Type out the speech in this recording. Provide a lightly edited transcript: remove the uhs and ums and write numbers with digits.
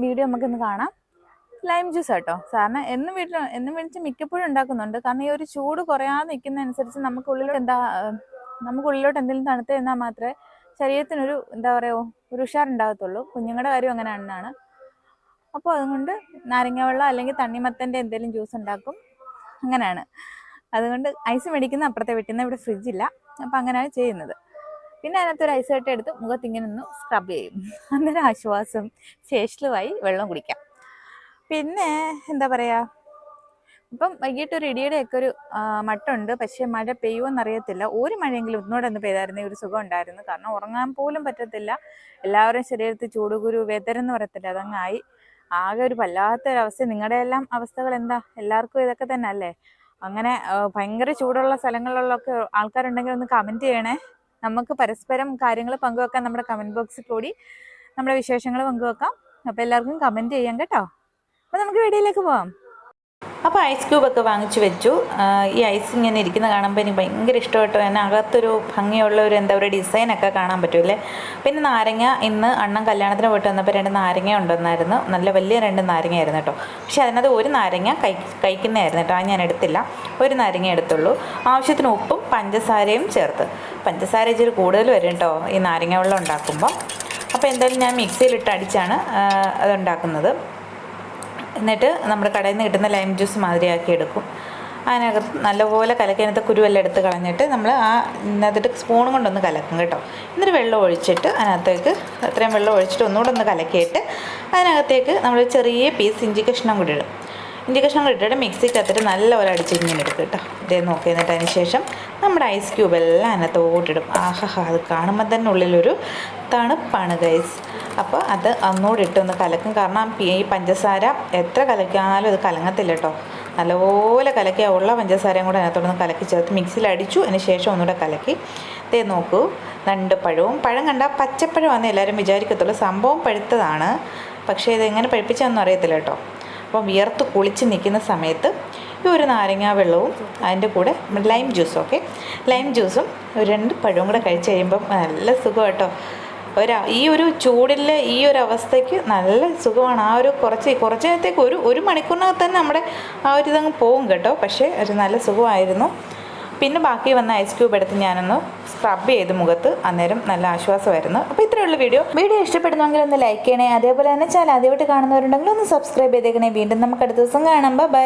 Video നമുക്കിന്ന് കാണാം. Lime juice കേട്ടോ. സാറിന് എന്നും മേടിച്ച് മിക്കപ്പോഴും ഉണ്ടാക്കുന്നുണ്ട്. കാരണം ഈ ഒരു ചൂട് കുറയാതെ നിൽക്കുന്നതനുസരിച്ച് നമുക്കുള്ളിലോട്ട് എന്തെങ്കിലും തണുത്ത് എന്നാൽ മാത്രമേ ശരീരത്തിനൊരു എന്താ പറയുക ഒരു ഉഷാറുണ്ടാകത്തുള്ളൂ. കുഞ്ഞുങ്ങളുടെ കാര്യം അങ്ങനെ തന്നെയാണ്. അപ്പോൾ അതുകൊണ്ട് നാരങ്ങ വെള്ളം അല്ലെങ്കിൽ തണ്ണിമത്തൻ്റെ എന്തെങ്കിലും ജ്യൂസ് ഉണ്ടാക്കും. അങ്ങനെയാണ്. അതുകൊണ്ട് ഐസ് മേടിക്കുന്ന അപ്പുറത്തെ വീട്ടിൽ നിന്ന്, ഇവിടെ ഫ്രിഡ്ജില്ല. അപ്പം അങ്ങനെയാണ് ചെയ്യുന്നത്. പിന്നെ അതിനകത്തൊരു ഐസ് കട്ട എടുത്ത് മുഖത്തിങ്ങനെ ഒന്ന് സ്ക്രബ് ചെയ്യും. അന്നേരം ആശ്വാസം, ഫേഷ്യലുമായി വെള്ളം കുടിക്കാം. പിന്നെ എന്താ പറയുക, ഇപ്പം വൈകിട്ടൊരു ഇടിയുടെയൊക്കെ ഒരു മട്ടുണ്ട്. പക്ഷേ മഴ പെയ്യുമെന്നറിയത്തില്ല. ഒരു മഴയെങ്കിലും ഒന്നുകൂടെ ഒന്ന് പെയ്തായിരുന്നു ഒരു സുഖം ഉണ്ടായിരുന്നു. കാരണം ഉറങ്ങാൻ പോലും പറ്റത്തില്ല. എല്ലാവരുടെയും ശരീരത്തിൽ ചൂടുകുരു വെതരെന്ന് പറയത്തില്ല, അതങ്ങായി ആകെ ഒരു വല്ലാത്തൊരവസ്ഥ. നിങ്ങളുടെ എല്ലാം അവസ്ഥകൾ എന്താ? എല്ലാവർക്കും ഇതൊക്കെ തന്നെ അല്ലേ? അങ്ങനെ ഭയങ്കര ചൂടുള്ള സ്ഥലങ്ങളിലൊക്കെ ആൾക്കാരുണ്ടെങ്കിൽ ഒന്ന് കമൻറ്റ് ചെയ്യണേ. നമുക്ക് പരസ്പരം കാര്യങ്ങൾ പങ്കുവെക്കാം. നമ്മുടെ കമൻറ്റ് ബോക്സിൽ കൂടി നമ്മുടെ വിശേഷങ്ങൾ പങ്കുവെക്കാം. അപ്പോൾ എല്ലാവർക്കും കമൻറ്റ് ചെയ്യാം കേട്ടോ. അപ്പോൾ നമുക്ക് വീഡിയോയിലേക്ക് പോകാം. അപ്പോൾ ഐസ് ക്യൂബൊക്കെ വാങ്ങിച്ചു വെച്ചു. ഈ ഐസ് ഇങ്ങനെ ഇരിക്കുന്ന കാണുമ്പോൾ എനിക്ക് ഭയങ്കര ഇഷ്ടപ്പെട്ടു. അതിനകത്തൊരു ഭംഗിയുള്ള ഒരു എന്താ പറയുക ഡിസൈനൊക്കെ കാണാൻ പറ്റുമല്ലേ. പിന്നെ നാരങ്ങ, ഇന്ന് അണ്ണൻ കല്യാണത്തിന് പോയിട്ട് വന്നപ്പോൾ 2 നാരങ്ങ ഉണ്ടെന്നായിരുന്നു. നല്ല വലിയ 2 നാരങ്ങയായിരുന്നു കേട്ടോ. പക്ഷേ അതിനകത്ത് ഒരു നാരങ്ങ കഴിക്കുന്നതായിരുന്നു കേട്ടോ. അത് ഞാൻ എടുത്തില്ല. ഒരു നാരങ്ങ എടുത്തുള്ളൂ. ആവശ്യത്തിന് ഉപ്പും പഞ്ചസാരയും ചേർത്ത്. പഞ്ചസാര ഇച്ചിരി കൂടുതൽ വരും കേട്ടോ ഈ നാരങ്ങ വെള്ളം ഉണ്ടാക്കുമ്പോൾ. അപ്പോൾ എന്തായാലും ഞാൻ മിക്സിയിലിട്ട് അടിച്ചാണ് അതുണ്ടാക്കുന്നത്. എന്നിട്ട് നമ്മുടെ കടയിൽ നിന്ന് കിട്ടുന്ന ലൈം ജ്യൂസ് മാതിരിയാക്കി എടുക്കും. അതിനകത്ത് നല്ലപോലെ കലക്കിനകത്ത് കുരുവെല്ലാം എടുത്ത് കളഞ്ഞിട്ട് നമ്മൾ അതിനകത്തിട്ട് സ്പൂണും കൊണ്ടൊന്ന് കലക്കും കേട്ടോ. എന്നിട്ട് വെള്ളം ഒഴിച്ചിട്ട് അതിനകത്തേക്ക് അത്രയും വെള്ളം ഒഴിച്ചിട്ട് ഒന്നുകൂടെ ഒന്ന് കലക്കിയിട്ട് അതിനകത്തേക്ക് നമ്മൾ ചെറിയ പീസ് ഇഞ്ചി കഷ്ണം കൂടി ഇടും. ഇഞ്ചി കഷ്ണം കൂടി ഇട്ടിട്ട് മിക്സിക്കകത്തിട്ട് നല്ലപോലെ അടിച്ച് ഇങ്ങനെ എടുക്കും കേട്ടോ. ഇതേ നോക്കി. എന്നിട്ട് അതിന് ശേഷം നമ്മുടെ ഐസ് ക്യൂബെല്ലാം അതിനകത്തോട്ടിടും. ആഹാ, അത് കാണുമ്പോൾ തന്നെ ഉള്ളിലൊരു തണുപ്പാണ് ഗൈസ്. അപ്പോൾ അത് ഒന്നുകൂടി ഇട്ടൊന്ന് കലക്കും. കാരണം ഈ പഞ്ചസാര എത്ര കലക്കിയാലും അത് കലങ്ങത്തില്ല കേട്ടോ. നല്ലപോലെ കലക്കിയ ഉള്ള പഞ്ചസാരയും കൂടെ അതിനകത്തോടൊന്ന് കലക്കി ചേർത്ത് മിക്സിയിൽ അടിച്ചു. അതിന് ശേഷം ഒന്നുകൂടെ കലക്കി. ഇതേ നോക്കൂ, 2 പഴവും. പഴം കണ്ടാൽ പച്ചപ്പഴമാണെന്ന് എല്ലാവരും വിചാരിക്കത്തുള്ളൂ. സംഭവം പഴുത്തതാണ്. പക്ഷേ ഇതെങ്ങനെ പഴുപ്പിച്ചാണെന്നും അറിയത്തില്ല കേട്ടോ. അപ്പം വിയർത്ത് കുളിച്ച് നിൽക്കുന്ന സമയത്ത് ഈ ഒരു നാരങ്ങ വെള്ളവും അതിൻ്റെ കൂടെ ലൈം ജ്യൂസും ലൈം ജ്യൂസും 2 പഴവും കൂടെ കഴിച്ച് കഴിയുമ്പം നല്ല സുഖം കേട്ടോ. ഈ ഒരു ചൂടിലെ ഈ ഒരു അവസ്ഥയ്ക്ക് നല്ല സുഖമാണ്. ആ ഒരു കുറച്ച് നേരത്തേക്ക് ഒരു മണിക്കൂറിനകത്ത് തന്നെ നമ്മുടെ ആ ഒരു ഇതങ്ങ് പോകും കേട്ടോ. പക്ഷേ ഒരു നല്ല സുഖമായിരുന്നു. പിന്നെ ബാക്കി വന്ന ഐസ് ക്യൂബ് എടുത്ത് ഞാനൊന്ന് സ്ക്രബ് ചെയ്ത് മുഖത്ത്. അന്നേരം നല്ല ആശ്വാസമായിരുന്നു. അപ്പോൾ ഇത്രയുള്ള വീഡിയോ ഇഷ്ടപ്പെടുന്നെങ്കിൽ ഒന്ന് ലൈക്ക് ചെയ്യണേ. അതേപോലെ തന്നെ ചാനൽ ആദ്യമായിട്ട് കാണുന്നവരുണ്ടെങ്കിൽ ഒന്ന് സബ്സ്ക്രൈബ് ചെയ്തേക്കണേ. വീണ്ടും നമുക്ക് അടുത്ത ദിവസം കാണാം. ബൈ.